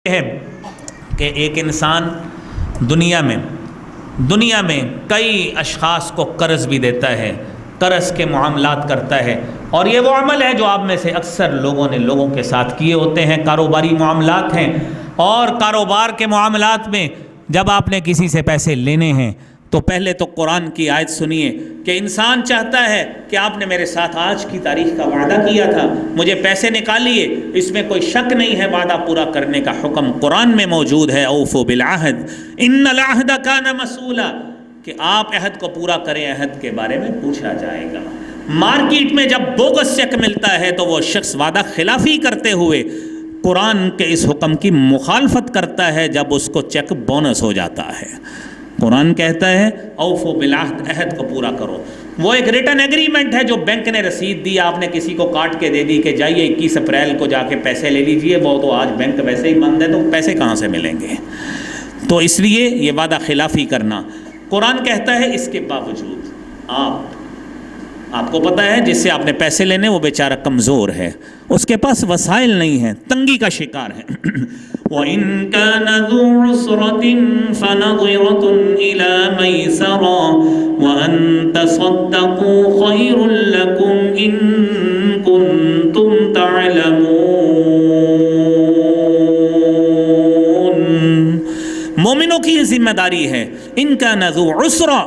ہے کہ ایک انسان دنیا میں کئی اشخاص کو قرض بھی دیتا ہے، قرض کے معاملات کرتا ہے، اور یہ وہ عمل ہے جو آپ میں سے اکثر لوگوں نے لوگوں کے ساتھ کیے ہوتے ہیں۔ کاروباری معاملات ہیں، اور کاروبار کے معاملات میں جب آپ نے کسی سے پیسے لینے ہیں تو پہلے تو قرآن کی آیت سنیے کہ انسان چاہتا ہے کہ آپ نے میرے ساتھ آج کی تاریخ کا وعدہ کیا تھا، مجھے پیسے نکالیے، اس میں کوئی شک نہیں ہے، وعدہ پورا کرنے کا حکم قرآن میں موجود ہے۔ اوفوا بالعہد ان العہد کان مسئولا، کہ آپ عہد کو پورا کریں، عہد کے بارے میں پوچھا جائے گا۔ مارکیٹ میں جب بوگس چیک ملتا ہے تو وہ شخص وعدہ خلافی کرتے ہوئے قرآن کے اس حکم کی مخالفت کرتا ہے جب اس کو چیک بونس ہو جاتا ہے۔ قرآن کہتا ہے اوفوا بالعہد، عہد کو پورا کرو۔ وہ ایک ریٹن ایگریمنٹ ہے جو بینک نے رسید دی، آپ نے کسی کو کاٹ کے دے دی کہ جائیے 21 اپریل کو جا کے پیسے لے لیجئے، وہ تو آج بینک ویسے ہی بند ہے تو پیسے کہاں سے ملیں گے؟ تو اس لیے یہ وعدہ خلافی کرنا، قرآن کہتا ہے اس کے باوجود آپ کو پتہ ہے جس سے آپ نے پیسے لینے وہ بیچارہ کمزور ہے، اس کے پاس وسائل نہیں ہیں، تنگی کا شکار ہے۔ وَإِن كَانَ ذُو عُسْرَةٍ فَنَظِرَةٌ إِلَى مَيْسَرَةٍ وَأَن تَصَدَّقُوا خَيْرٌ لَكُمْ إِن كُنتُمْ تَعْلَمُونَ۔ مومنوں کی یہ ذمہ داری ہے، ان كَانَ ذُو عُسْرَةٍ،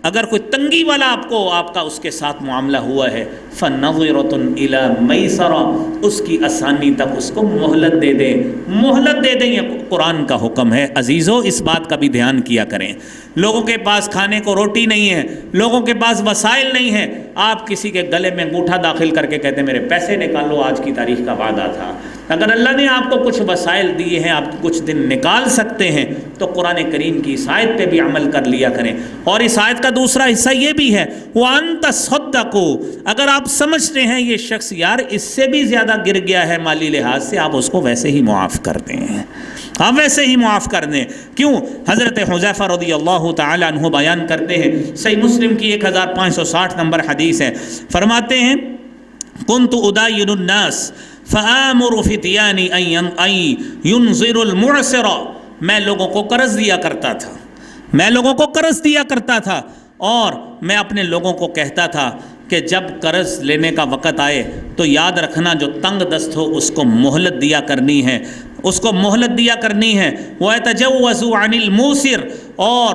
اگر کوئی تنگی والا آپ کا اس کے ساتھ معاملہ ہوا ہے، فَنَظِرَةٌ إِلَى مَيْسَرَةٍ، اس کی آسانی تک اس کو مہلت دے دیں، مہلت دے دیں، یہ قرآن کا حکم ہے۔ عزیزو اس بات کا بھی دھیان کیا کریں، لوگوں کے پاس کھانے کو روٹی نہیں ہے، لوگوں کے پاس وسائل نہیں ہے، آپ کسی کے گلے میں انگوٹھا داخل کر کے کہتے ہیں میرے پیسے نکالو، آج کی تاریخ کا وعدہ تھا۔ اگر اللہ نے آپ کو کچھ وسائل دیے ہیں، آپ کچھ دن نکال سکتے ہیں، تو قرآن کریم کی اس آیت پہ بھی عمل کر لیا کریں۔ اور اس آیت کا دوسرا حصہ یہ بھی ہے وَأَن تَصَدَّقُوا، اگر آپ سمجھتے ہیں یہ شخص یار اس سے بھی زیادہ گر گیا ہے مالی لحاظ سے، آپ اس کو ویسے ہی معاف کر دیں، آپ ویسے ہی معاف کر دیں۔ کیوں؟ حضرت حذیفہ رضی اللہ تعالی عنہ بیان کرتے ہیں، صحیح مسلم کی 1560 نمبر حدیث ہے، فرماتے ہیں كنت أداين الناس فآمر فتياني أن ينظروا المعسر، میں لوگوں کو قرض دیا کرتا تھا اور میں اپنے لوگوں کو کہتا تھا کہ جب قرض لینے کا وقت آئے تو یاد رکھنا جو تنگ دست ہو اس کو مہلت دیا کرنی ہے، وَيَتَجَوَّزُوا عَنِ الْمُوسِرِ، اور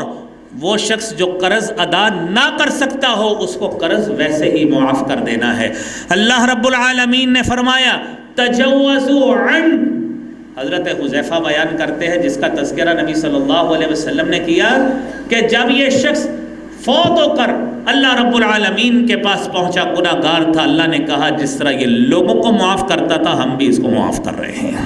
وہ شخص جو قرض ادا نہ کر سکتا ہو اس کو قرض ویسے ہی معاف کر دینا ہے۔ اللہ رب العالمین نے فرمایا تجوزوا عن، حضرت حذیفہ بیان کرتے ہیں جس کا تذکرہ نبی صلی اللہ علیہ وسلم نے کیا کہ جب یہ شخص فوت ہو کر اللہ رب العالمین کے پاس پہنچا، گناہگار تھا، اللہ نے کہا جس طرح یہ لوگوں کو معاف کرتا تھا ہم بھی اس کو معاف کر رہے ہیں۔